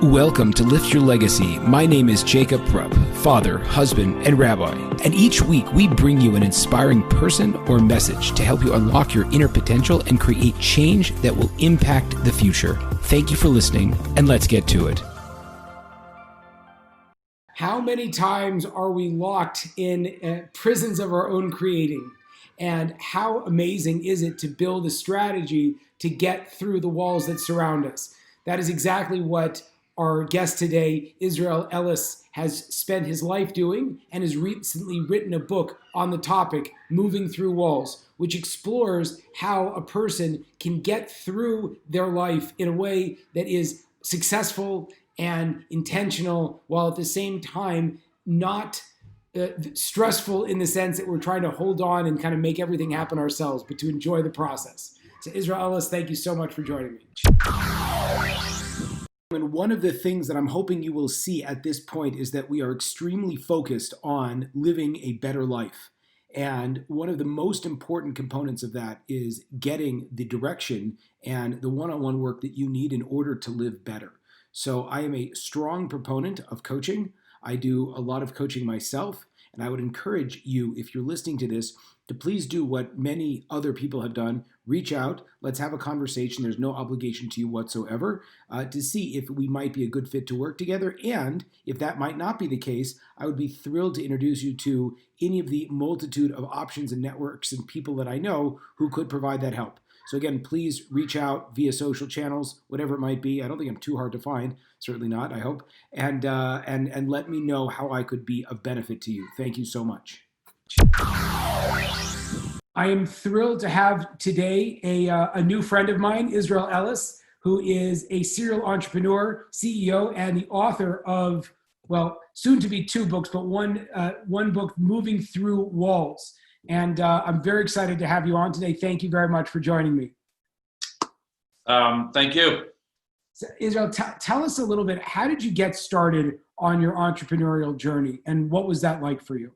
Welcome to Lift Your Legacy. My name is Jacob Prupp, father, husband, and rabbi. And each week we bring you an inspiring person or message to help you unlock your inner potential and create change that will impact the future. Thank you for listening, and let's get to it. How many times are we locked in prisons of our own creating? And how amazing is it to build a strategy to get through the walls that surround us? That is exactly what our guest today, Israel Ellis, has spent his life doing and has recently written a book on the topic, Moving Through Walls, which explores how a person can get through their life in a way that is successful and intentional, while at the same time not stressful in the sense that we're trying to hold on and kind of make everything happen ourselves, but to enjoy the process. So Israel Ellis, thank you so much for joining me. And one of the things that I'm hoping you will see at this point is that we are extremely focused on living a better life. And one of the most important components of that is getting the direction and the one-on-one work that you need in order to live better. So I am a strong proponent of coaching. I do a lot of coaching myself, and I would encourage you, if you're listening to this, to please do what many other people have done. Reach out. Let's have a conversation. There's no obligation to you whatsoever to see if we might be a good fit to work together. And if that might not be the case, I would be thrilled to introduce you to any of the multitude of options and networks and people that I know who could provide that help. So again, please reach out via social channels, whatever it might be. I don't think I'm too hard to find, certainly not, I hope. And let me know how I could be of benefit to you. Thank you so much. I am thrilled to have today a new friend of mine, Israel Ellis, who is a serial entrepreneur, CEO, and the author of, well, soon to be two books, but one book, Moving Through Walls. And I'm very excited to have you on today. Thank you very much for joining me. Thank you. So, Israel, tell us a little bit, how did you get started on your entrepreneurial journey, and what was that like for you?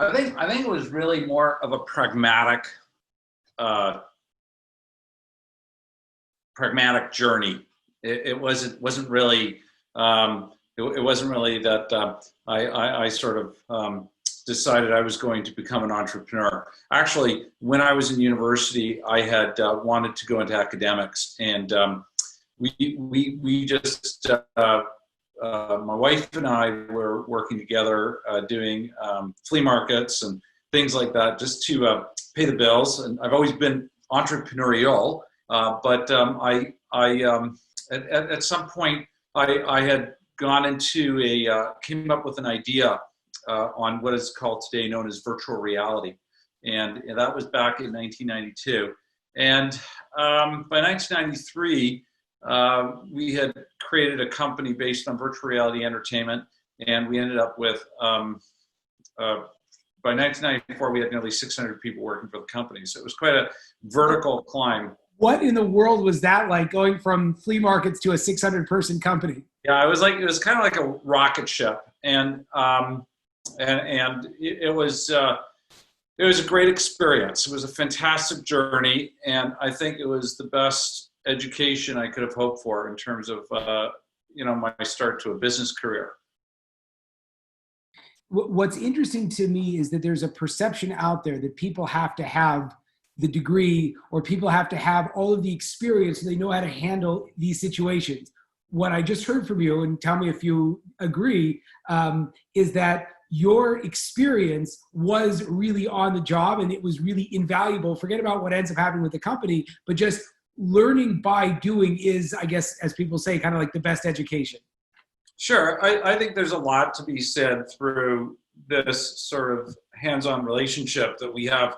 I think it was really more of a pragmatic journey. It wasn't really that I sort of decided I was going to become an entrepreneur. Actually, when I was in university, I had wanted to go into academics, and we just my wife and I were working together doing flea markets and things like that, just to pay the bills. And I've always been entrepreneurial, but at some point I had gone into came up with an idea on what is called today known as virtual reality. And that was back in 1992. And by 1993, we had created a company based on virtual reality entertainment. And we ended up with, by 1994, we had nearly 600 people working for the company. So it was quite a vertical climb. What in the world was that like, going from flea markets to a 600-person company? Yeah, it was kind of like a rocket ship. And it was a great experience. It was a fantastic journey, and I think it was the best education I could have hoped for in terms of my start to a business career. What's interesting to me is that there's a perception out there that people have to have the degree, or people have to have all of the experience so they know how to handle these situations. What I just heard from you, and tell me if you agree, is that your experience was really on the job, and it was really invaluable. Forget about what ends up happening with the company, but just learning by doing is, I guess, as people say, kind of like the best education. Sure. I think there's a lot to be said through this sort of hands-on relationship that we have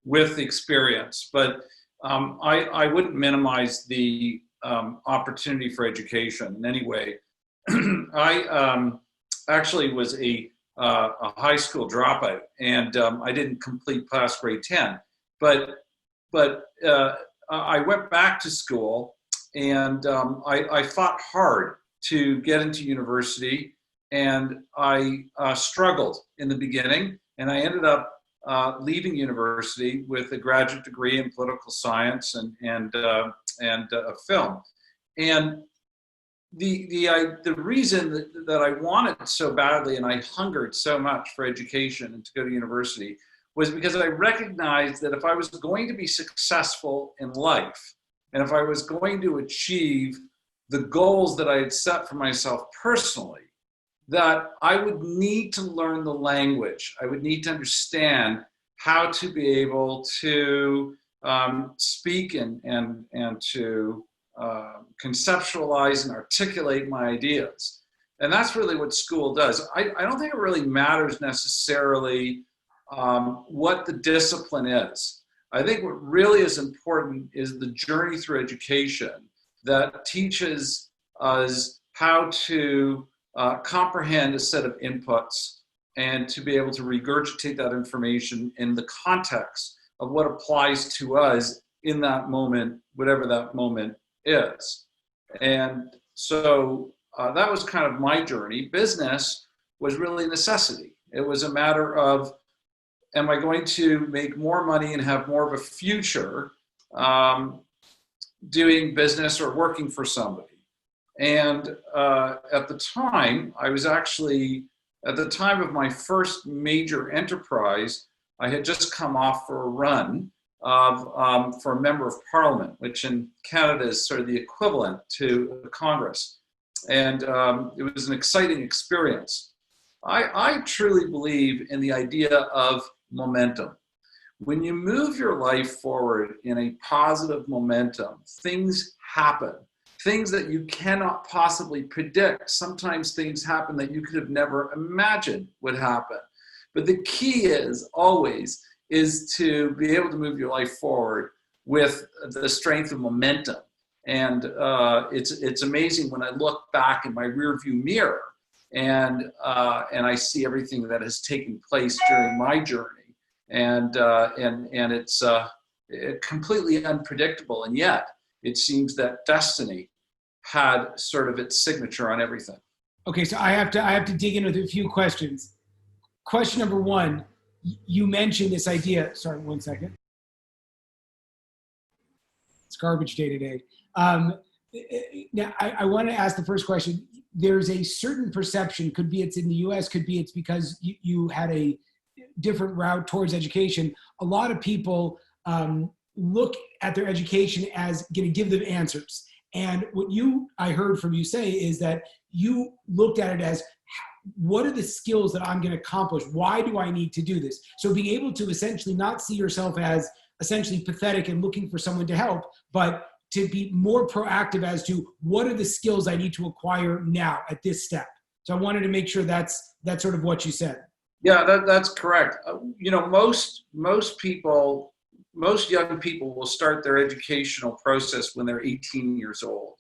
with the experience. But I wouldn't minimize the opportunity for education in any way. I actually was a high school dropout, and I didn't complete past grade 10. But I went back to school, and I fought hard to get into university, and I struggled in the beginning, and I ended up leaving university with a graduate degree in political science and film. And the reason that I wanted so badly and I hungered so much for education and to go to university was because I recognized that if I was going to be successful in life and if I was going to achieve the goals that I had set for myself personally, that I would need to learn the language. I would need to understand how to be able to speak and to conceptualize and articulate my ideas. And that's really what school does. I don't think it really matters necessarily what the discipline is. I think what really is important is the journey through education that teaches us how to comprehend a set of inputs and to be able to regurgitate that information in the context of what applies to us in that moment, whatever that moment is. And so that was kind of my journey. Business was really a necessity. It was a matter of, am I going to make more money and have more of a future doing business or working for somebody? And at the time, I was actually, at the time of my first major enterprise, I had just come off for a run for a member of parliament, which in Canada is sort of the equivalent to Congress. And it was an exciting experience. I truly believe in the idea of momentum. When you move your life forward in a positive momentum, things happen. Things that you cannot possibly predict. Sometimes things happen that you could have never imagined would happen. But the key is always is to be able to move your life forward with the strength of momentum. And it's amazing when I look back in my rearview mirror and I see everything that has taken place during my journey. And it's completely unpredictable. And yet it seems that destiny had sort of its signature on everything. Okay, so I have to dig in with a few questions. Question number one, you mentioned this idea. Sorry, 1 second. It's garbage day today. Now, I want to ask the first question. There's a certain perception, could be it's in the US, could be it's because you had a different route towards education. A lot of people look at their education as going to give them answers. And what I heard from you say is that you looked at it as, what are the skills that I'm going to accomplish? Why do I need to do this? So being able to essentially not see yourself as essentially pathetic and looking for someone to help, but to be more proactive as to what are the skills I need to acquire now at this step. So I wanted to make sure that's sort of what you said. Yeah, that's correct. Most young people will start their educational process when they're 18 years old.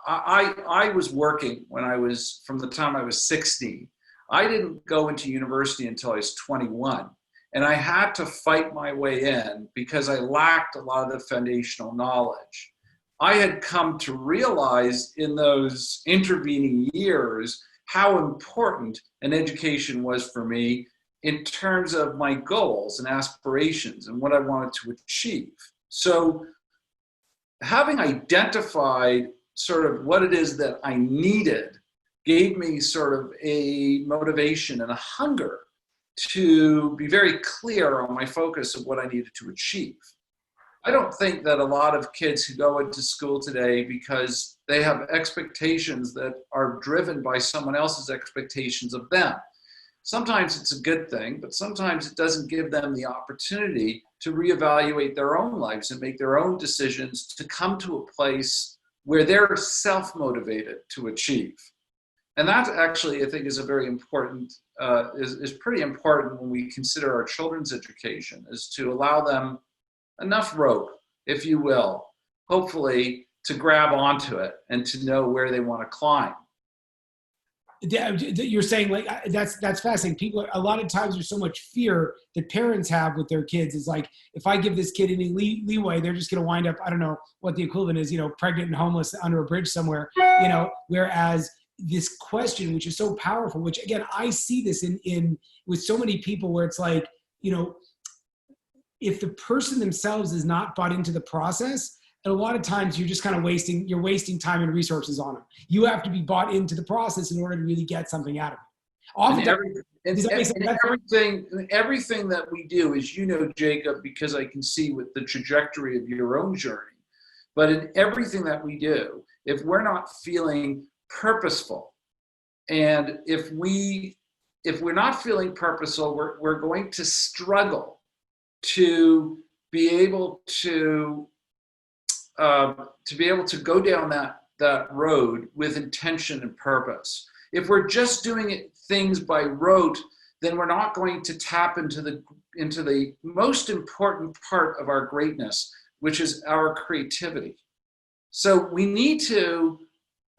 I was working from the time I was 16. I didn't go into university until I was 21. And I had to fight my way in because I lacked a lot of the foundational knowledge. I had come to realize in those intervening years how important an education was for me in terms of my goals and aspirations and what I wanted to achieve. So having identified sort of what it is that I needed gave me sort of a motivation and a hunger to be very clear on my focus of what I needed to achieve. I don't think that a lot of kids who go into school today because they have expectations that are driven by someone else's expectations of them. Sometimes it's a good thing, but sometimes it doesn't give them the opportunity to reevaluate their own lives and make their own decisions to come to a place where they're self-motivated to achieve. And that actually, I think, is a very important, is pretty important when we consider our children's education, is to allow them enough rope, if you will, hopefully to grab onto it and to know where they want to climb. You're saying, like, that's fascinating. People, a lot of times there's so much fear that parents have with their kids. Is like, if I give this kid any leeway, they're just going to wind up, I don't know what the equivalent is, pregnant and homeless under a bridge somewhere, whereas this question, which is so powerful, which again, I see this in with so many people where it's like, if the person themselves is not bought into the process, And a lot of times you're just kind of wasting time and resources on them. You have to be bought into the process in order to really get something out of it. And, everything that we do, as you know, Jacob, because I can see with the trajectory of your own journey, but in everything that we do, if we're not feeling purposeful, and if we're not feeling purposeful, we're going to struggle to be able to go down that road with intention and purpose. If we're just doing things by rote, then we're not going to tap into the most important part of our greatness, which is our creativity. So we need to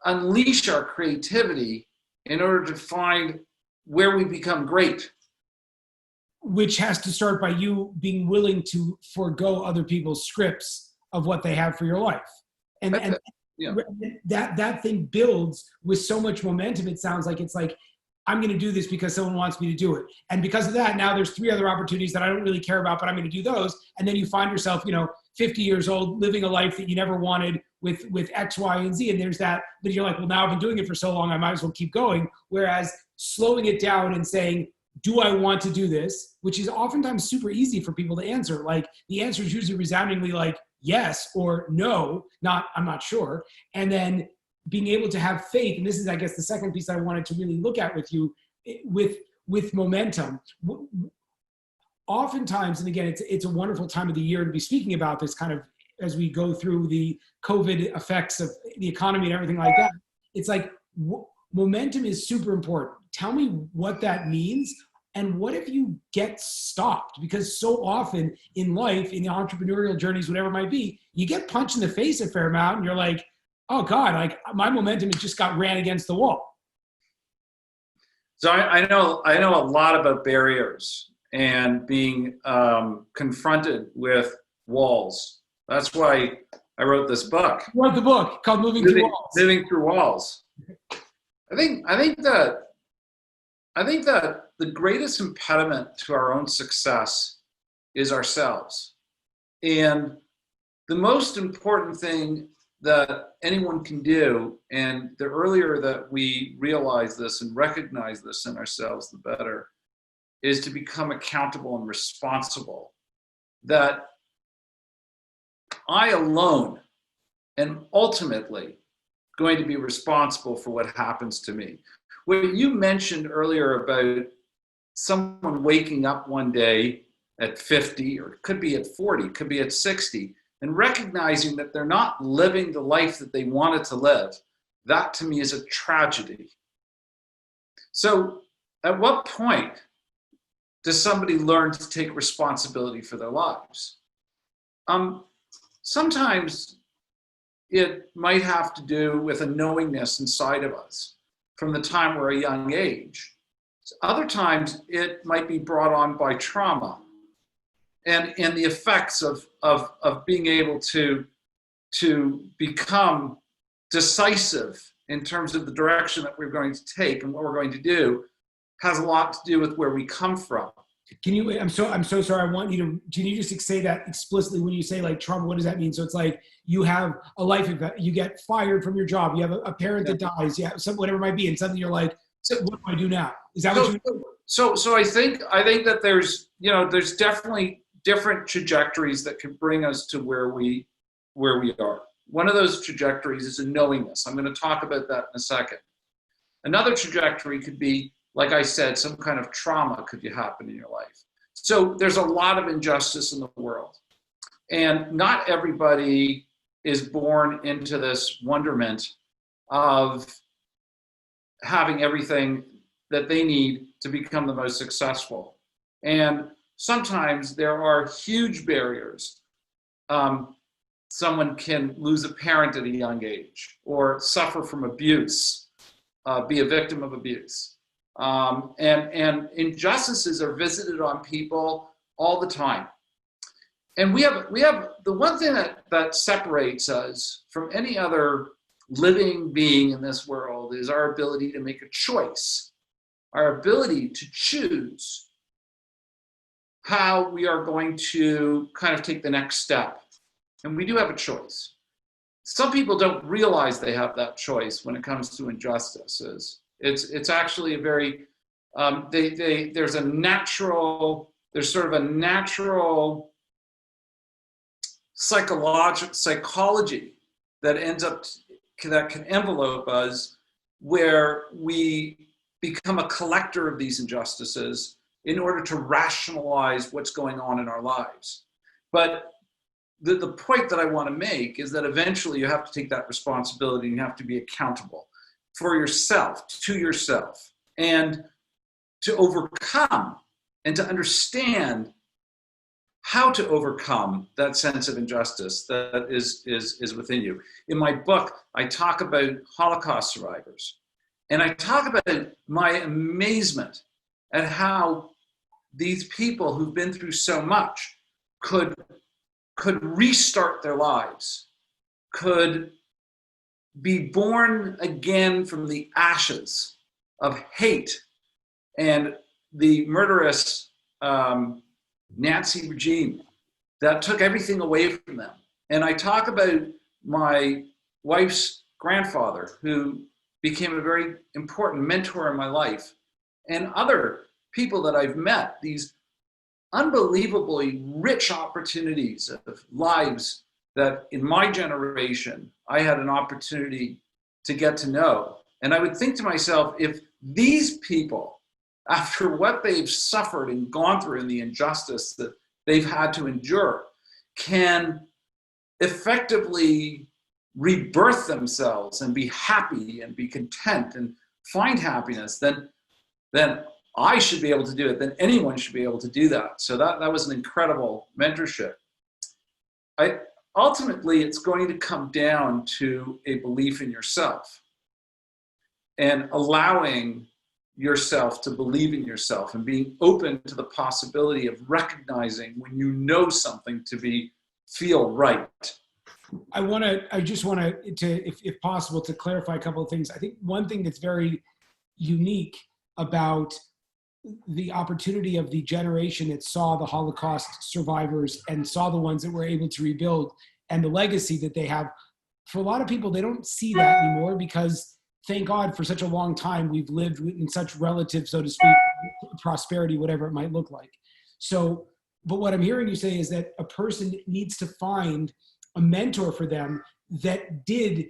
unleash our creativity in order to find where we become great. Which has to start by you being willing to forego other people's scripts of what they have for your life. And yeah. that thing builds with so much momentum. It sounds like it's like, I'm going to do this because someone wants me to do it. And because of that, now there's 3 other opportunities that I don't really care about, but I'm going to do those. And then you find yourself, 50 years old, living a life that you never wanted with X, Y, and Z. And there's that, but you're like, well, now I've been doing it for so long, I might as well keep going. Whereas slowing it down and saying, do I want to do this? Which is oftentimes super easy for people to answer. Like the answer is usually resoundingly like yes or no, not I'm not sure. And then being able to have faith, and this is, I guess, the second piece I wanted to really look at with you, with momentum. Oftentimes, and again, it's a wonderful time of the year to be speaking about this kind of as we go through the COVID effects of the economy and everything like that. It's like momentum is super important. Tell me what that means. And what if you get stopped? Because so often in life, in the entrepreneurial journeys, whatever it might be, you get punched in the face a fair amount and you're like, oh God, like my momentum has just got ran against the wall. So I know a lot about barriers and being confronted with walls. That's why I wrote this book. You wrote the book called Moving Through Walls. Moving Through Walls. I think that the greatest impediment to our own success is ourselves. And the most important thing that anyone can do, and the earlier that we realize this and recognize this in ourselves, the better, is to become accountable and responsible. That I alone am ultimately going to be responsible for what happens to me. What you mentioned earlier about someone waking up one day at 50, or it could be at 40, could be at 60, and recognizing that they're not living the life that they wanted to live, that to me is a tragedy. So at what point does somebody learn to take responsibility for their lives? Sometimes it might have to do with a knowingness inside of us from the time we're a young age. Other times it might be brought on by trauma and the effects of being able to become decisive in terms of the direction that we're going to take and what we're going to do has a lot to do with where we come from. Can you, I'm so sorry, can you just say that explicitly when you say like trauma, what does that mean? So it's like you have a life event, you get fired from your job, you have a parent that dies, yeah, whatever it might be, and suddenly you're like, so what do I do now? Is that what you mean? So I think that there's definitely different trajectories that can bring us to where we are. One of those trajectories is a knowingness. I'm going to talk about that in a second. Another trajectory could be, like I said, some kind of trauma could happen in your life. So there's a lot of injustice in the world. And not everybody is born into this wonderment of having everything that they need to become the most successful. And sometimes there are huge barriers. Someone can lose a parent at a young age or suffer from abuse, be a victim of abuse. And injustices are visited on people all the time. And we have the one thing that separates us from any other living being in this world is our ability to make a choice, our ability to choose how we are going to kind of take the next step. And we do have a choice. some people don't realize they have that choice when it comes to injustices. It's actually a very there's sort of a natural psychology that ends up that can envelope us, where we become a collector of these injustices in order to rationalize what's going on in our lives. But the point that I want to make is that eventually you have to take that responsibility and you have to be accountable for yourself, to yourself, and to overcome and to understand how to overcome that sense of injustice that is within you. In my book, I talk about Holocaust survivors, and I talk about my amazement at how these people who've been through so much could restart their lives, could be born again from the ashes of hate and the murderous Nazi regime that took everything away from them. And I talk about my wife's grandfather, who became a very important mentor in my life, and other people that I've met, these unbelievably rich opportunities of lives that in my generation, I had an opportunity to get to know. And I would think to myself, if these people, after what they've suffered and gone through and the injustice that they've had to endure, can effectively rebirth themselves and be happy and be content and find happiness, then I should be able to do it. Then anyone should be able to do that. So that was an incredible mentorship. Ultimately, it's going to come down to a belief in yourself and allowing yourself to believe in yourself and being open to the possibility of recognizing when you know something to feel right. I just want to, if possible, to clarify a couple of things. I think one thing that's very unique about the opportunity of the generation that saw the Holocaust survivors and saw the ones that were able to rebuild and the legacy that they have, for a lot of people, they don't see that anymore because, thank God, for such a long time, we've lived in such relative, so to speak, prosperity, whatever it might look like. So, but what I'm hearing you say is that a person needs to find a mentor for them that did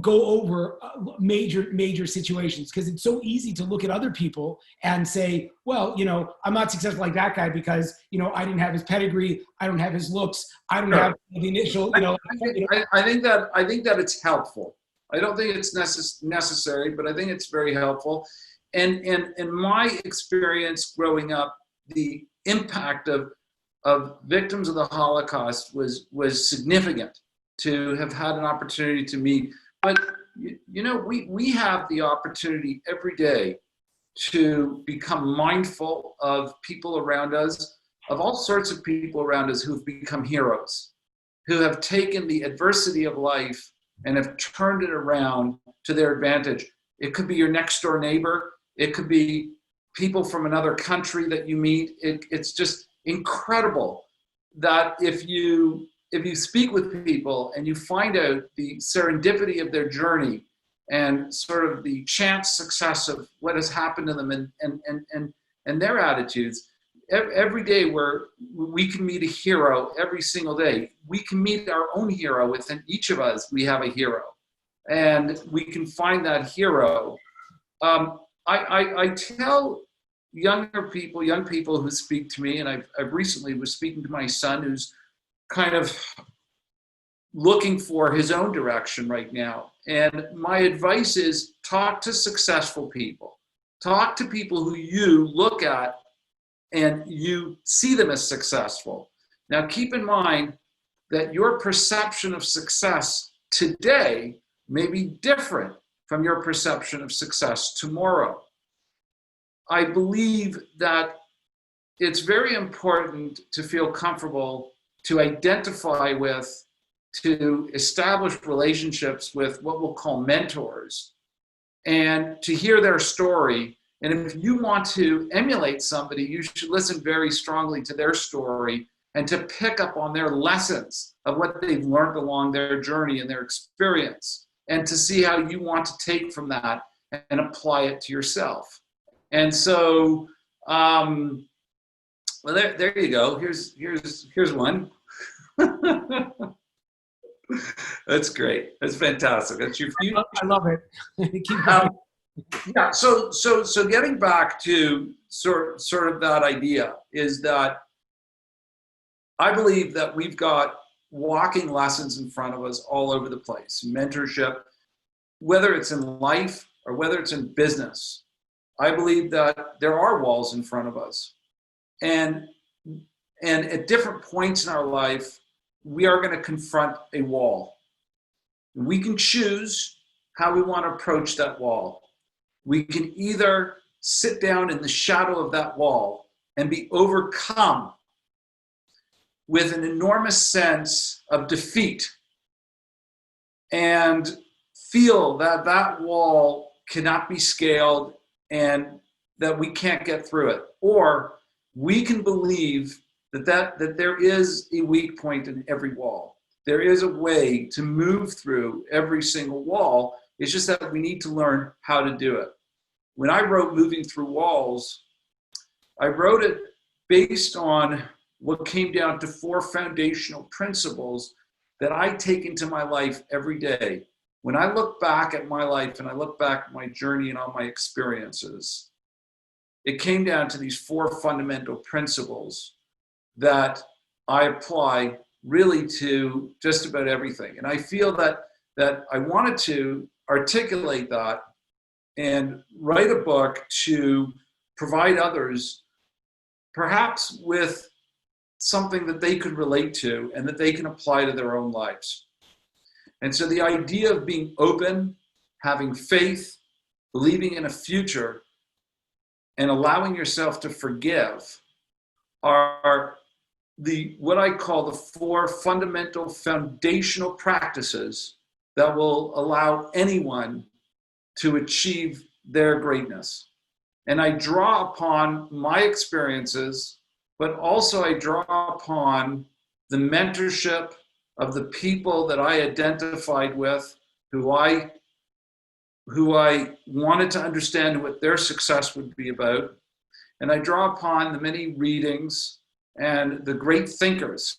go over major situations, because it's so easy to look at other people and say, well, I'm not successful like that guy because, I didn't have his pedigree, I don't have his looks, I don't have the initial, I think that it's helpful. I don't think it's necessary, but I think it's very helpful. And in my experience growing up, the impact of victims of the Holocaust was significant to have had an opportunity to meet. But we have the opportunity every day to become mindful of people around us, of all sorts of people around us who've become heroes, who have taken the adversity of life and have turned it around to their advantage. It could be your next door neighbor. It could be people from another country that you meet. It's just incredible that if you speak with people and you find out the serendipity of their journey and sort of the chance success of what has happened to them and their attitudes, every day we can meet a hero every single day. We can meet our own hero. Within each of us, we have a hero. And we can find that hero. I tell young people who speak to me, and I've recently was speaking to my son who's kind of looking for his own direction right now. And my advice is talk to successful people. Talk to people who you look at and you see them as successful. Now, keep in mind that your perception of success today may be different from your perception of success tomorrow. I believe that it's very important to feel comfortable to identify with, to establish relationships with what we'll call mentors, and to hear their story. And if you want to emulate somebody, you should listen very strongly to their story and to pick up on their lessons of what they've learned along their journey and their experience, and to see how you want to take from that and apply it to yourself. And so, well, there you go. Here's one. That's great. That's fantastic. That's your future. I love it. Keep going. Yeah. So getting back to sort of that idea is that I believe that we've got walking lessons in front of us all over the place. Mentorship, whether it's in life or whether it's in business, I believe that there are walls in front of us, and at different points in our life, we are going to confront a wall. We can choose how we want to approach that wall. We can either sit down in the shadow of that wall and be overcome with an enormous sense of defeat and feel that that wall cannot be scaled and that we can't get through it. Or we can believe that there is a weak point in every wall. There is a way to move through every single wall. It's just that we need to learn how to do it. When I wrote Moving Through Walls, I wrote it based on what came down to 4 foundational principles that I take into my life every day. When I look back at my life and I look back at my journey and all my experiences, it came down to these 4 fundamental principles that I apply really to just about everything. And I feel that I wanted to articulate that and write a book to provide others perhaps with something that they could relate to and that they can apply to their own lives. And so the idea of being open, having faith, believing in a future, and allowing yourself to forgive are what I call the 4 fundamental foundational practices that will allow anyone to achieve their greatness. And I draw upon my experiences, but also I draw upon the mentorship of the people that I identified with, who I wanted to understand what their success would be about. And I draw upon the many readings and the great thinkers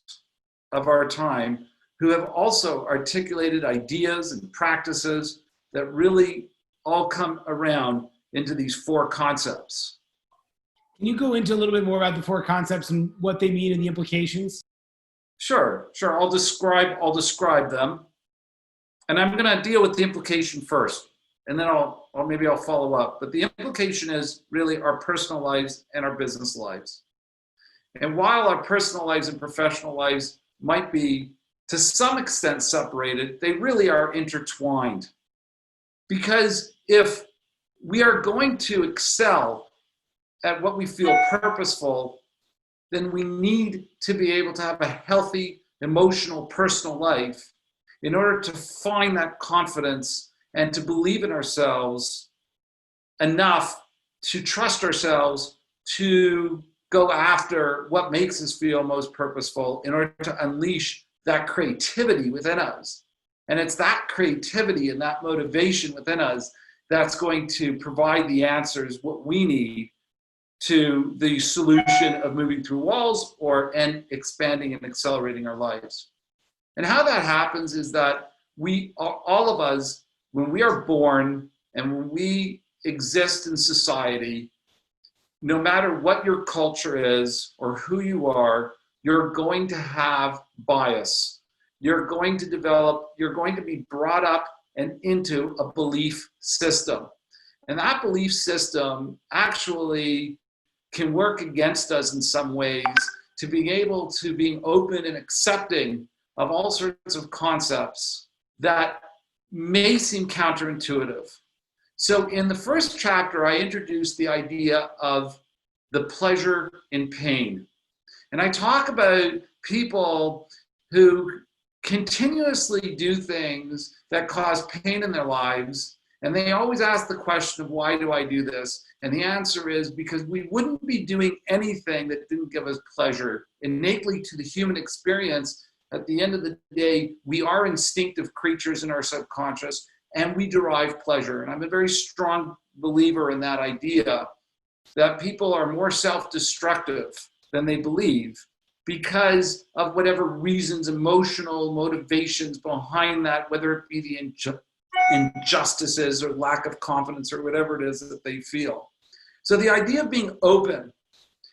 of our time who have also articulated ideas and practices that really all come around into these 4 concepts. Can you go into a little bit more about the 4 concepts and what they mean and the implications? Sure. I'll describe them. And I'm going to deal with the implication first, and then I'll follow up. But the implication is really our personal lives and our business lives. And while our personal lives and professional lives might be to some extent separated, they really are intertwined. Because if we are going to excel at what we feel purposeful, then we need to be able to have a healthy, emotional, personal life in order to find that confidence and to believe in ourselves enough to trust ourselves to go after what makes us feel most purposeful in order to unleash that creativity within us. And it's that creativity and that motivation within us that's going to provide the answers, what we need to the solution of moving through walls and expanding and accelerating our lives. And how that happens is that all of us, when we are born and when we exist in society, no matter what your culture is or who you are, you're going to have bias. You're going to be brought up and into a belief system. And that belief system actually can work against us in some ways to being open and accepting of all sorts of concepts that may seem counterintuitive. So in the first chapter, I introduced the idea of the pleasure in pain. And I talk about people who continuously do things that cause pain in their lives And they always ask the question of, why do I do this? And the answer is because we wouldn't be doing anything that didn't give us pleasure. Innately to the human experience, at the end of the day, we are instinctive creatures in our subconscious, and we derive pleasure. And I'm a very strong believer in that idea that people are more self-destructive than they believe because of whatever reasons, emotional motivations behind that, whether it be the injustices or lack of confidence or whatever it is that they feel. So the idea of being open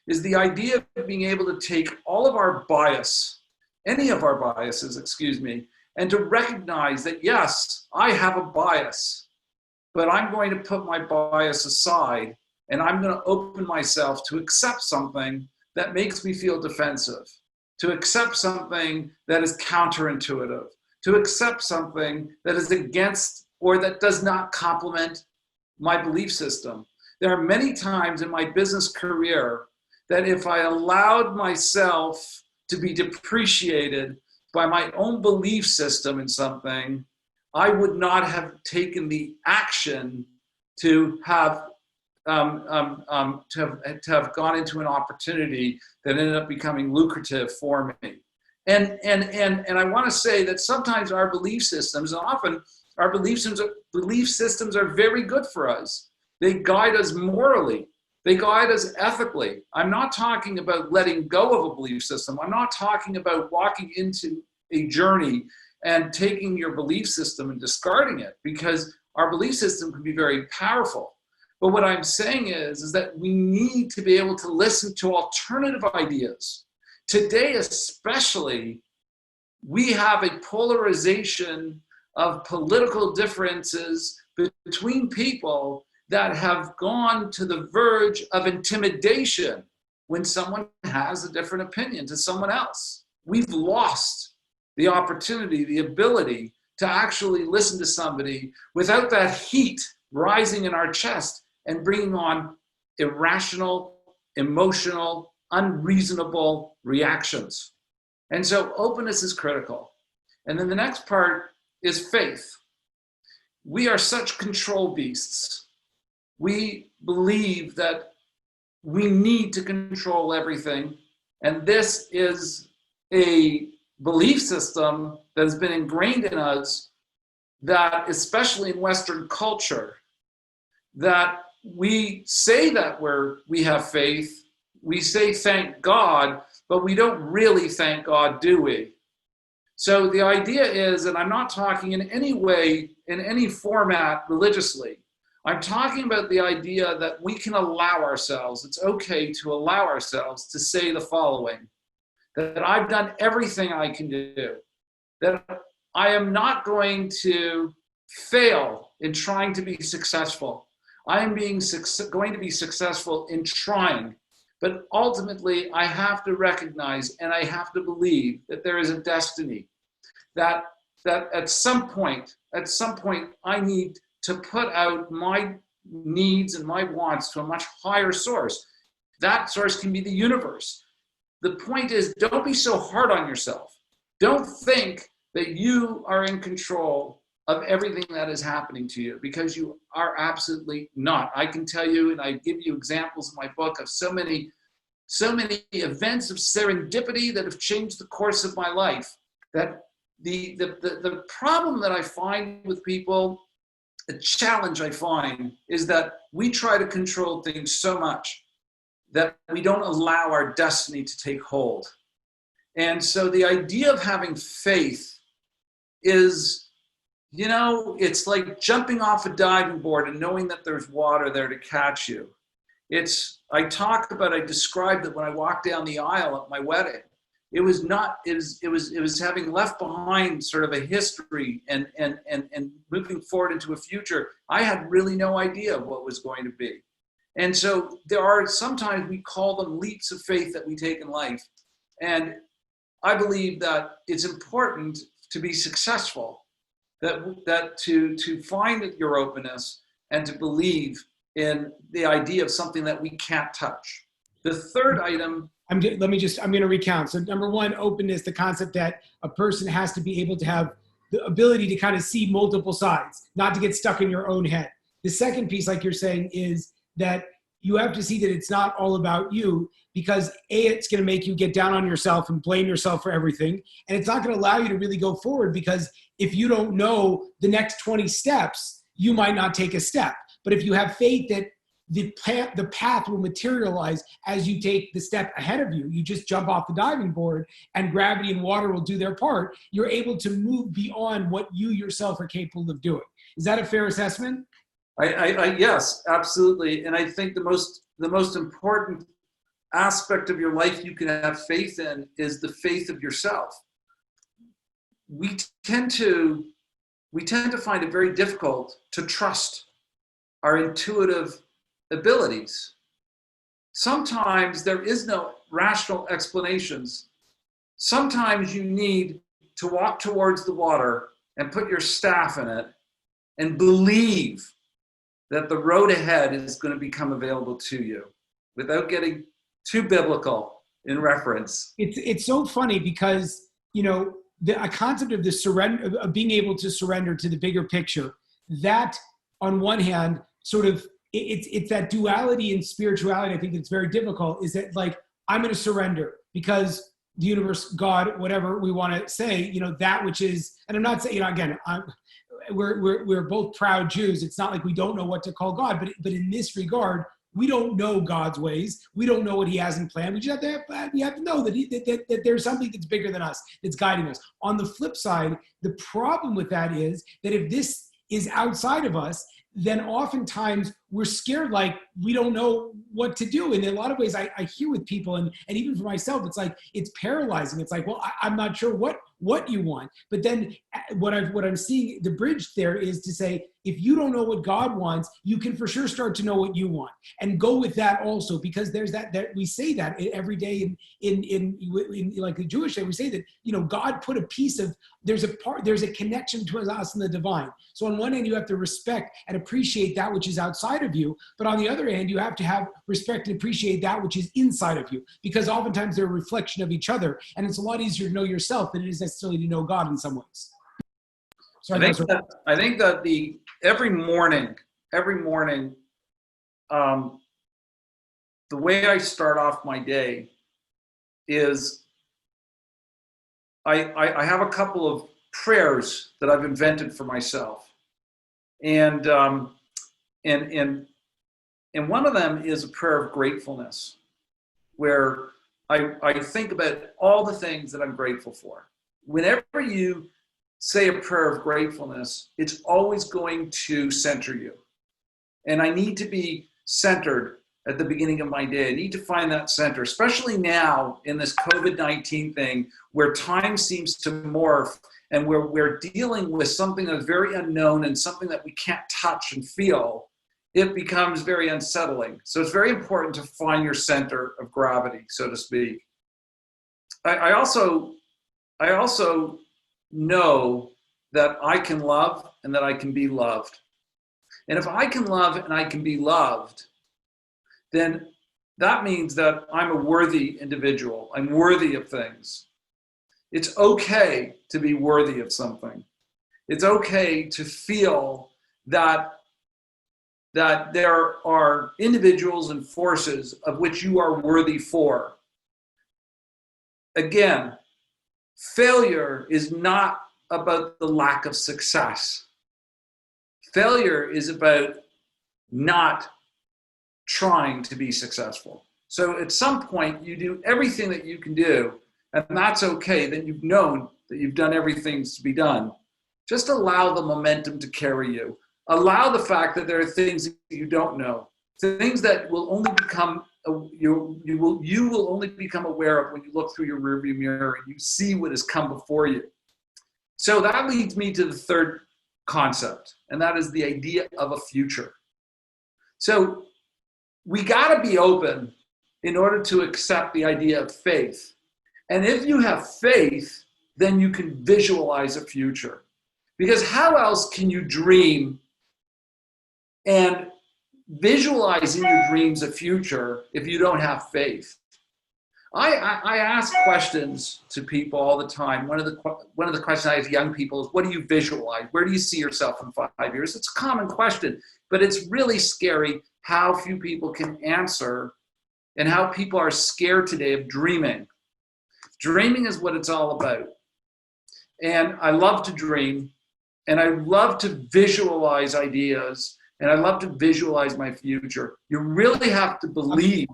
is the idea of being able to take all of our bias, any of our biases, and to recognize that, yes, I have a bias, but I'm going to put my bias aside and I'm going to open myself to accept something that makes me feel defensive, to accept something that is counterintuitive, to accept something that is against or that does not complement my belief system. There are many times in my business career that if I allowed myself to be depreciated by my own belief system in something, I would not have taken the action to have gone into an opportunity that ended up becoming lucrative for me. And I want to say that sometimes our belief systems, and often our belief systems are very good for us. They guide us morally. They guide us ethically. I'm not talking about letting go of a belief system. I'm not talking about walking into a journey and taking your belief system and discarding it, because our belief system can be very powerful. But what I'm saying is that we need to be able to listen to alternative ideas. Today, especially, we have a polarization of political differences between people that have gone to the verge of intimidation when someone has a different opinion to someone else. We've lost the opportunity, the ability to actually listen to somebody without that heat rising in our chest and bringing on irrational, emotional, unreasonable reactions. And so openness is critical. And then the next part is faith. We are such control beasts. We believe that we need to control everything. And this is a belief system that has been ingrained in us, that especially in Western culture, that we say that we have faith, we say thank God, but we don't really thank God, do we? So the idea is, and I'm not talking in any way, in any format religiously, I'm talking about the idea that we can allow ourselves, it's okay to allow ourselves to say the following, that I've done everything I can do, that I am not going to fail in trying to be successful. I am going to be successful in trying, but ultimately I have to recognize and I have to believe that there is a destiny, that at some point I need to put out my needs and my wants to a much higher source. That source can be the universe. The point is, don't be so hard on yourself. Don't think that you are in control of everything that is happening to you, because you are absolutely not. I can tell you, and I give you examples in my book of so many events of serendipity that have changed the course of my life, that the problem that I find with people, the challenge I find, is that we try to control things so much that we don't allow our destiny to take hold. And so the idea of having faith is, it's like jumping off a diving board and knowing that there's water there to catch you. I described it when I walked down the aisle at my wedding. It was having left behind sort of a history and moving forward into a future. I had really no idea what was going to be. And so there are, sometimes we call them leaps of faith that we take in life. And I believe that it's important to be successful, that to find your openness and to believe in the idea of something that we can't touch. The third item. I'm going to recount. So number one, openness, the concept that a person has to be able to have the ability to kind of see multiple sides, not to get stuck in your own head. The second piece, like you're saying, is that you have to see that it's not all about you, because it's going to make you get down on yourself and blame yourself for everything. And it's not going to allow you to really go forward, because if you don't know the next 20 steps, you might not take a step. But if you have faith that the path will materialize as you take the step ahead of you, you just jump off the diving board and gravity and water will do their part, you're able to move beyond what you yourself are capable of doing. Is that a fair assessment? Yes, absolutely. And I think the most important aspect of your life you can have faith in is the faith of yourself. We tend to find it very difficult to trust our intuitive abilities. Sometimes there is no rational explanations. Sometimes you need to walk towards the water and put your staff in it and believe that the road ahead is going to become available to you without getting too biblical in reference. It's so funny because, the concept of the surrender, of being able to surrender to the bigger picture, that on one hand, sort of, it's that duality in spirituality. I think it's very difficult, is that like, I'm going to surrender because the universe, God, whatever we want to say, that which is, and I'm not saying, again, we're both proud Jews. It's not like we don't know what to call God, but in this regard, we don't know God's ways. We don't know what he has in plan. We just have to know that there's something that's bigger than us, that's guiding us. On the flip side, the problem with that is that if this is outside of us, then oftentimes we're scared, like we don't know what to do. And in a lot of ways, I hear with people, and even for myself, it's like, it's paralyzing. It's like, well, I'm not sure what you want. But then what I'm seeing, the bridge there is to say, if you don't know what God wants, you can for sure start to know what you want, and go with that also, because there's that we say that every day in like the Jewish day, we say that, God put a piece of, there's a connection between us and the divine. So on one hand, you have to respect and appreciate that which is outside of you. But on the other hand, you have to have respect and appreciate that which is inside of you, because oftentimes they're a reflection of each other. And it's a lot easier to know yourself than it is necessarily to know God in some ways. I think that every morning, the way I start off my day is I have a couple of prayers that I've invented for myself, and one of them is a prayer of gratefulness, where I think about all the things that I'm grateful for. Whenever you say a prayer of gratefulness, it's always going to center you. And I need to be centered at the beginning of my day. I need to find that center, especially now in this COVID-19 thing, where time seems to morph, and where we're dealing with something that's very unknown and something that we can't touch and feel. It becomes very unsettling. So it's very important to find your center of gravity, so to speak. I also know that I can love and that I can be loved. And if I can love and I can be loved, then that means that I'm a worthy individual. I'm worthy of things. It's okay to be worthy of something. It's okay to feel that there are individuals and forces of which you are worthy for. Again, failure is not about the lack of success. Failure is about not trying to be successful. So at some point, you do everything that you can do, and that's okay. Then you've known that you've done everything to be done. Just allow the momentum to carry you. Allow the fact that there are things that you don't know, things that will only become you will only become aware of when you look through your rearview mirror and you see what has come before you. So that leads me to the third concept, and that is the idea of a future. So we got to be open in order to accept the idea of faith. And if you have faith, then you can visualize a future. Because how else can you dream and visualize in your dreams a future if you don't have faith? I ask questions to people all the time. One of the questions I ask young people is, what do you visualize? Where do you see yourself in 5 years? It's a common question, but it's really scary how few people can answer and how people are scared today of dreaming. Dreaming is what it's all about. And I love to dream, and I love to visualize ideas, and I love to visualize my future. You really have to believe.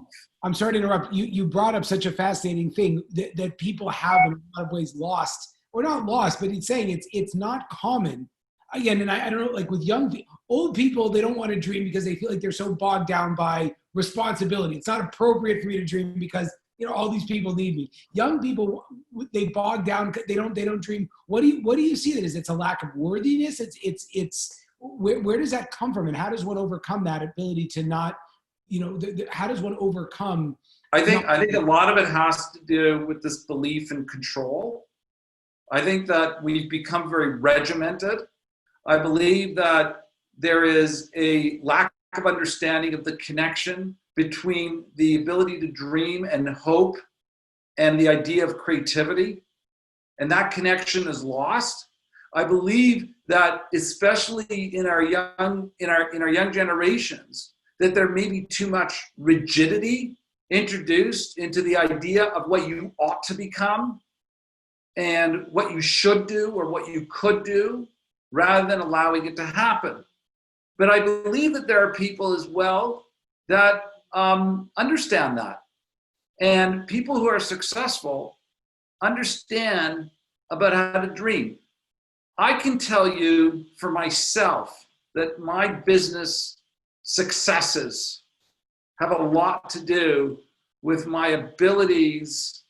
I'm sorry to interrupt. You brought up such a fascinating thing that people have in a lot of ways lost, or not lost, but it's saying it's not common. Again, and I don't know, like with old people, they don't want to dream because they feel like they're so bogged down by responsibility. It's not appropriate for me to dream because all these people need me. Young people, they bog down. They don't dream. What do you see that is? It's a lack of worthiness. It's where does that come from, and how does one overcome that ability to not? How does one overcome? I think a lot of it has to do with this belief in control. I think that we've become very regimented. I believe that there is a lack of understanding of the connection between the ability to dream and hope and the idea of creativity. And that connection is lost. I believe that especially in our young generations, that there may be too much rigidity introduced into the idea of what you ought to become and what you should do or what you could do, rather than allowing it to happen. But I believe that there are people as well that understand that. And people who are successful understand about how to dream. I can tell you for myself that my business successes have a lot to do with my abilities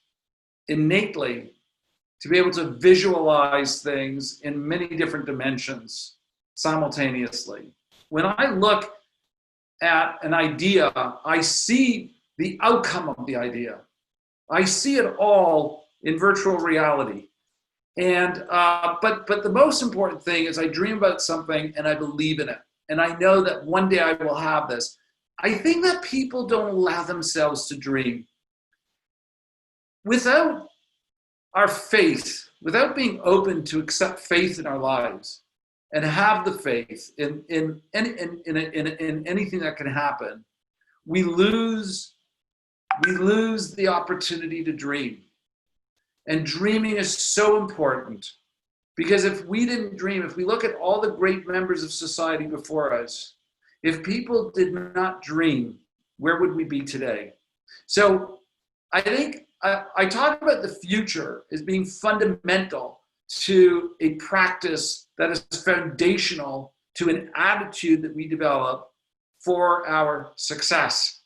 innately to be able to visualize things in many different dimensions simultaneously. When I look at an idea, I see the outcome of the idea. I see it all in virtual reality. And but the most important thing is I dream about something and I believe in it. And I know that one day I will have this. I think that people don't allow themselves to dream. Without our faith, without being open to accept faith in our lives and have the faith in anything that can happen, we lose the opportunity to dream. And dreaming is so important, because if we didn't dream, if we look at all the great members of society before us, if people did not dream, where would we be today? So I think I talk about the future as being fundamental to a practice that is foundational to an attitude that we develop for our success.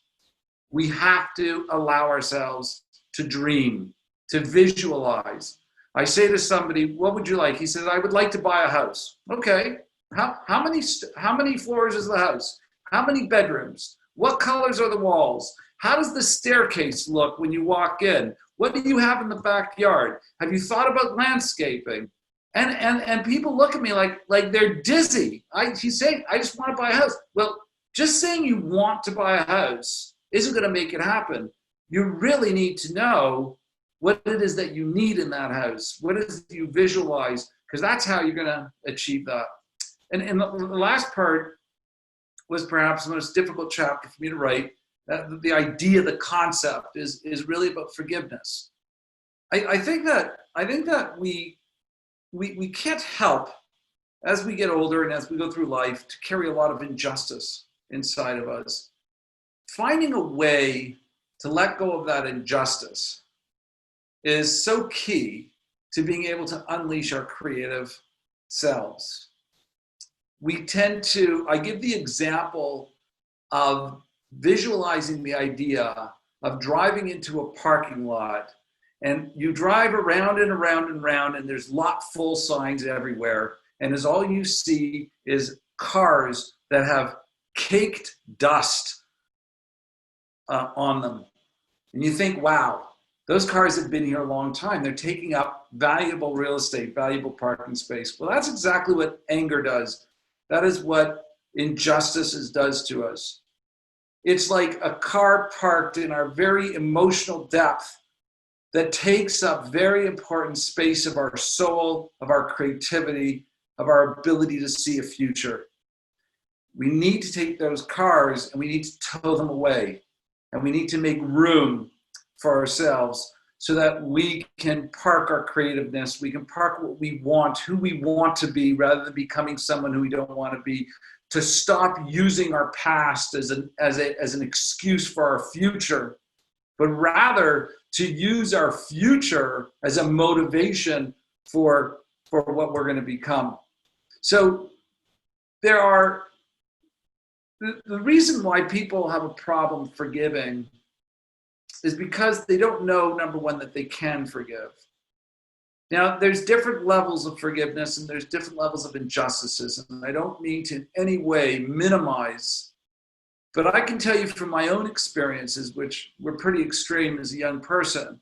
We have to allow ourselves to dream, to visualize. I say to somebody, what would you like? He says, I would like to buy a house. Okay, how many floors is the house? How many bedrooms? What colors are the walls? How does the staircase look when you walk in? What do you have in the backyard? Have you thought about landscaping? And people look at me like they're dizzy. He's saying, I just want to buy a house. Well, just saying you want to buy a house isn't going to make it happen. You really need to know what it is that you need in that house. What it is that you visualize, because that's how you're going to achieve that. And the last part was perhaps the most difficult chapter for me to write. The idea, the concept is really about forgiveness. I think that we can't help, as we get older and as we go through life, to carry a lot of injustice inside of us. Finding a way to let go of that injustice is so key to being able to unleash our creative selves. We tend to, I give the example of visualizing the idea of driving into a parking lot, and you drive around and around and around, and there's lot full signs everywhere, and as all you see is cars that have caked dust on them. And you think, wow, those cars have been here a long time. They're taking up valuable real estate, valuable parking space. Well, that's exactly what anger does. That is what injustice does to us. It's like a car parked in our very emotional depth that takes up very important space of our soul, of our creativity, of our ability to see a future. We need to take those cars and we need to tow them away. And we need to make room for ourselves so that we can park our creativeness. We can park what we want, who we want to be, rather than becoming someone who we don't want to be. To stop using our past as an excuse for our future, but rather to use our future as a motivation for what we're going to become. So the reason why people have a problem forgiving is because they don't know, number one, that they can forgive. Now, there's different levels of forgiveness and there's different levels of injustices. And I don't mean to in any way minimize, but I can tell you from my own experiences, which were pretty extreme as a young person,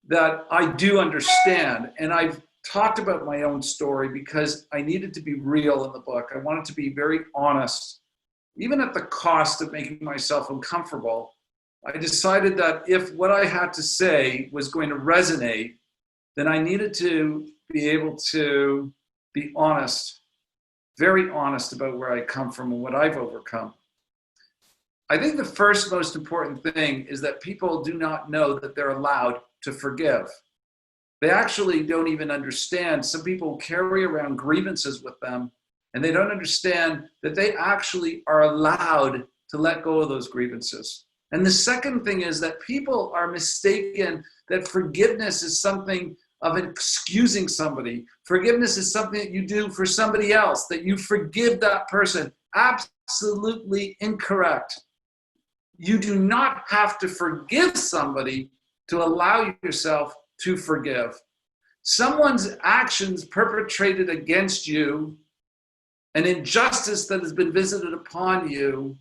that I do understand. And I've talked about my own story because I needed to be real in the book. I wanted to be very honest, even at the cost of making myself uncomfortable. I decided that if what I had to say was going to resonate, then I needed to be able to be honest, very honest about where I come from and what I've overcome. I think the first most important thing is that people do not know that they're allowed to forgive. They actually don't even understand. Some people carry around grievances with them, and they don't understand that they actually are allowed to let go of those grievances. And the second thing is that people are mistaken that forgiveness is something of excusing somebody. Forgiveness is something that you do for somebody else, that you forgive that person. Absolutely incorrect. You do not have to forgive somebody to allow yourself to forgive. Someone's actions perpetrated against you, an injustice that has been visited upon you,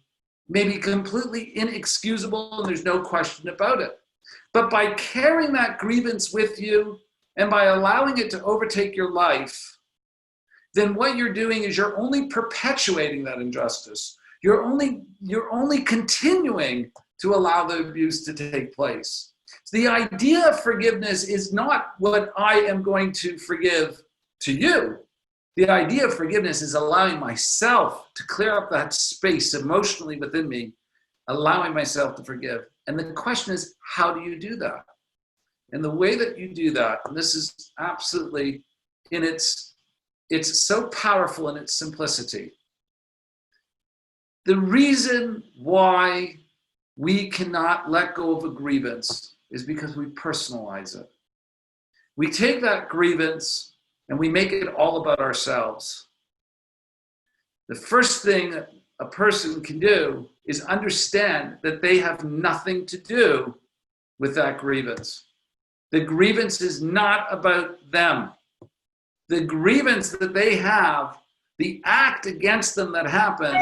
may be completely inexcusable and there's no question about it. But by carrying that grievance with you and by allowing it to overtake your life, then what you're doing is you're only perpetuating that injustice. You're only continuing to allow the abuse to take place. So the idea of forgiveness is not what I am going to forgive to you. The idea of forgiveness is allowing myself to clear up that space emotionally within me, allowing myself to forgive. And the question is, how do you do that? And the way that you do that, and this is absolutely it's so powerful in its simplicity. The reason why we cannot let go of a grievance is because we personalize it. We take that grievance and we make it all about ourselves. The first thing that a person can do is understand that they have nothing to do with that grievance. The grievance is not about them. The grievance that they have, the act against them that happened,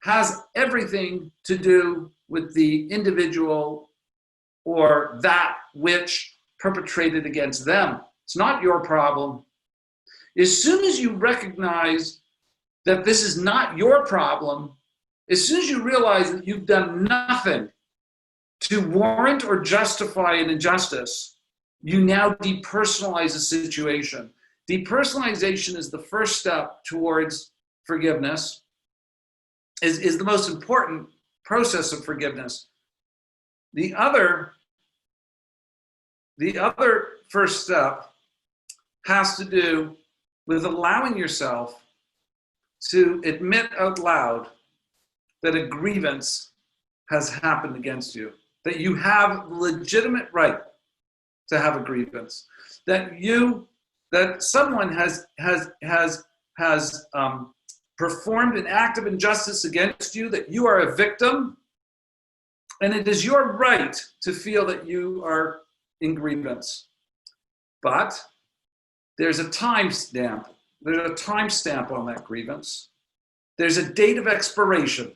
has everything to do with the individual or that which perpetrated against them. It's not your problem. As soon as you recognize that this is not your problem, as soon as you realize that you've done nothing to warrant or justify an injustice, you now depersonalize the situation. Depersonalization is the first step towards forgiveness, is the most important process of forgiveness. The other first step has to do with allowing yourself to admit out loud that a grievance has happened against you, that you have legitimate right to have a grievance, that someone has performed an act of injustice against you, that you are a victim, and it is your right to feel that you are in grievance. But there's a timestamp. There's a timestamp on that grievance. There's a date of expiration.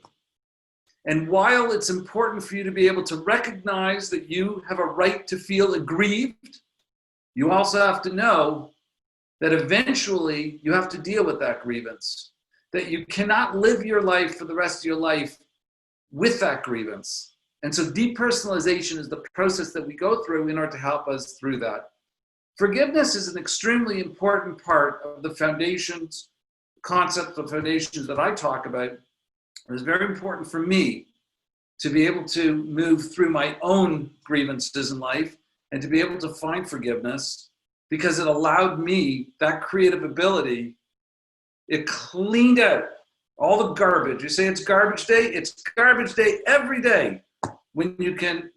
And while it's important for you to be able to recognize that you have a right to feel aggrieved, you also have to know that eventually you have to deal with that grievance, that you cannot live your life for the rest of your life with that grievance. And so depersonalization is the process that we go through in order to help us through that. Forgiveness is an extremely important part of the foundations, concepts of foundations that I talk about. It was very important for me to be able to move through my own grievances in life and to be able to find forgiveness, because it allowed me that creative ability. It cleaned out all the garbage. You say it's garbage day every day when you can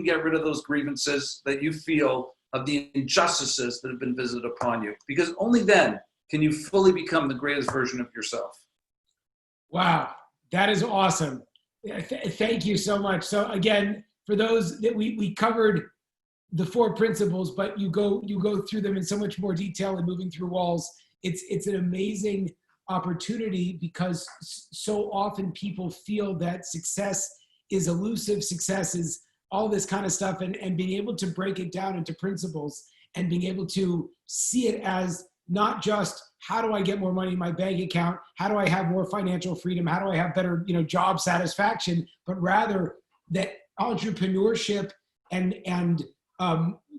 get rid of those grievances that you feel of the injustices that have been visited upon you, because only then can you fully become the greatest version of yourself. Wow, that is awesome. Thank you so much. So again, for those that we covered the 4 principles, but you go through them in so much more detail in Moving Through Walls. It's an amazing opportunity, because so often people feel that success is elusive, success is all this kind of stuff, and being able to break it down into principles and being able to see it as not just how do I get more money in my bank account, how do I have more financial freedom, how do I have better job satisfaction, but rather that entrepreneurship and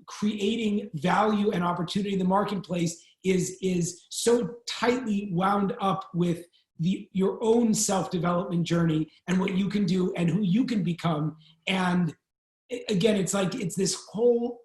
creating value and opportunity in the marketplace is so tightly wound up with your own self-development journey and what you can do and who you can become. And again, it's this whole,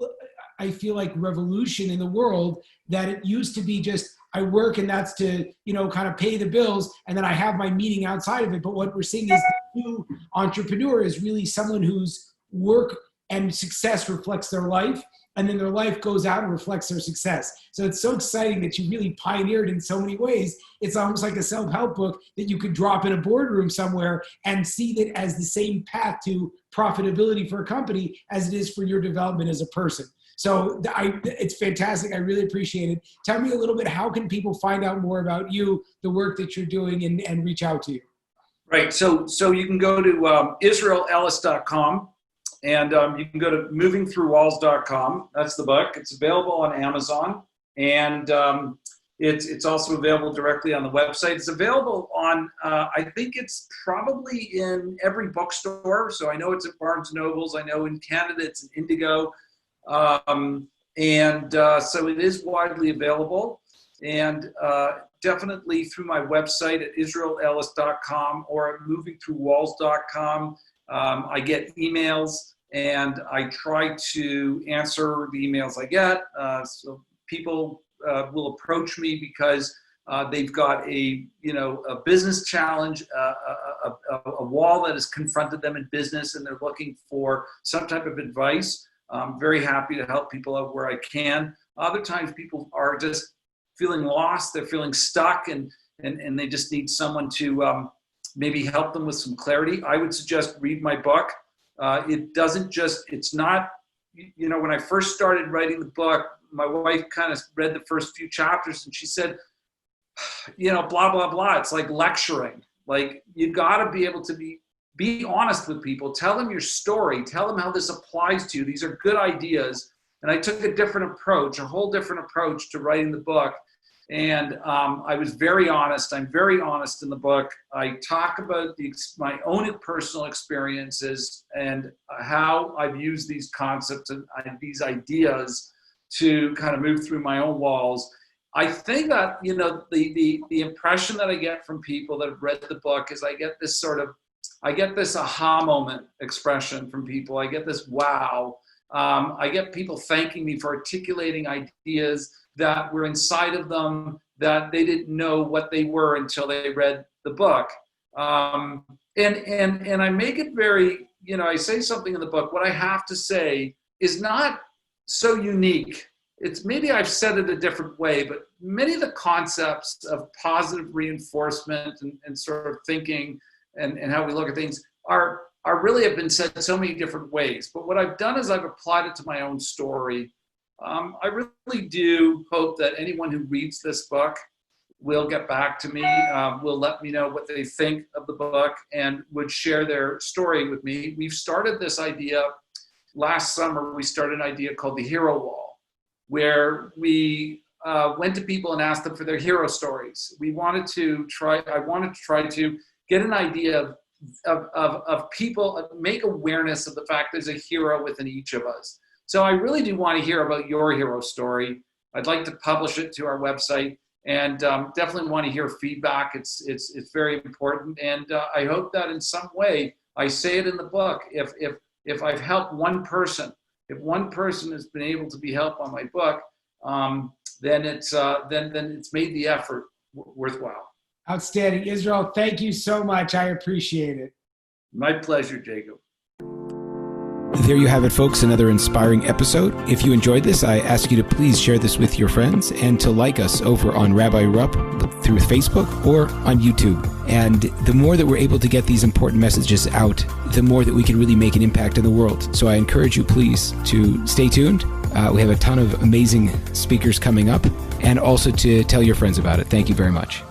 I feel like, revolution in the world, that it used to be just I work and that's to kind of pay the bills, and then I have my meeting outside of it. But what we're seeing is the new entrepreneur is really someone whose work and success reflects their life, and then their life goes out and reflects their success. So it's so exciting that you really pioneered in so many ways. It's almost like a self-help book that you could drop in a boardroom somewhere and see that as the same path to profitability for a company as it is for your development as a person. So it's fantastic. I really appreciate it. Tell me a little bit, how can people find out more about you, the work that you're doing, and reach out to you? Right. So you can go to IsraelEllis.com. And you can go to movingthroughwalls.com. That's the book. It's available on Amazon, and it's also available directly on the website. It's available on, I think it's probably in every bookstore. So I know it's at Barnes & Nobles. I know in Canada it's in Indigo. So it is widely available. And definitely through my website at IsraelEllis.com or at movingthroughwalls.com. I get emails, and I try to answer the emails I get. So people will approach me because they've got a business challenge, a wall that has confronted them in business, and they're looking for some type of advice. I'm very happy to help people out where I can. Other times people are just feeling lost, they're feeling stuck, and they just need someone to maybe help them with some clarity. I would suggest read my book. It's not, when I first started writing the book, my wife kind of read the first few chapters and she said, blah, blah, blah. It's like lecturing. Like, you got to be able to be honest with people. Tell them your story. Tell them how this applies to you. These are good ideas. And I took a whole different approach to writing the book. And I was very honest. I'm very honest in the book. I talk about my own personal experiences and how I've used these concepts and these ideas to kind of move through my own walls. I think that, the impression that I get from people that have read the book is I get this aha moment expression from people. I get this wow. I get people thanking me for articulating ideas that were inside of them that they didn't know what they were until they read the book. And I make it very, I say something in the book, what I have to say is not so unique. It's maybe I've said it a different way, but many of the concepts of positive reinforcement and sort of thinking and how we look at things are really have been said so many different ways. But what I've done is I've applied it to my own story. I really do hope that anyone who reads this book will get back to me, will let me know what they think of the book, and would share their story with me. We've started this idea last summer. We started an idea called the Hero Wall, where we went to people and asked them for their hero stories. I wanted to try to get an idea of of people, make awareness of the fact there's a hero within each of us. So I really do want to hear about your hero story. I'd like to publish it to our website, and definitely want to hear feedback. It's very important, and I hope that in some way, I say it in the book, if I've helped one person, if one person has been able to be helped on my book, then it's made the effort worthwhile. Outstanding. Israel, thank you so much. I appreciate it. My pleasure, Jacob. There you have it, folks, another inspiring episode. If you enjoyed this, I ask you to please share this with your friends and to like us over on Rabbi Rupp through Facebook or on YouTube. And the more that we're able to get these important messages out, the more that we can really make an impact in the world. So I encourage you, please, to stay tuned. We have a ton of amazing speakers coming up, and also to tell your friends about it. Thank you very much.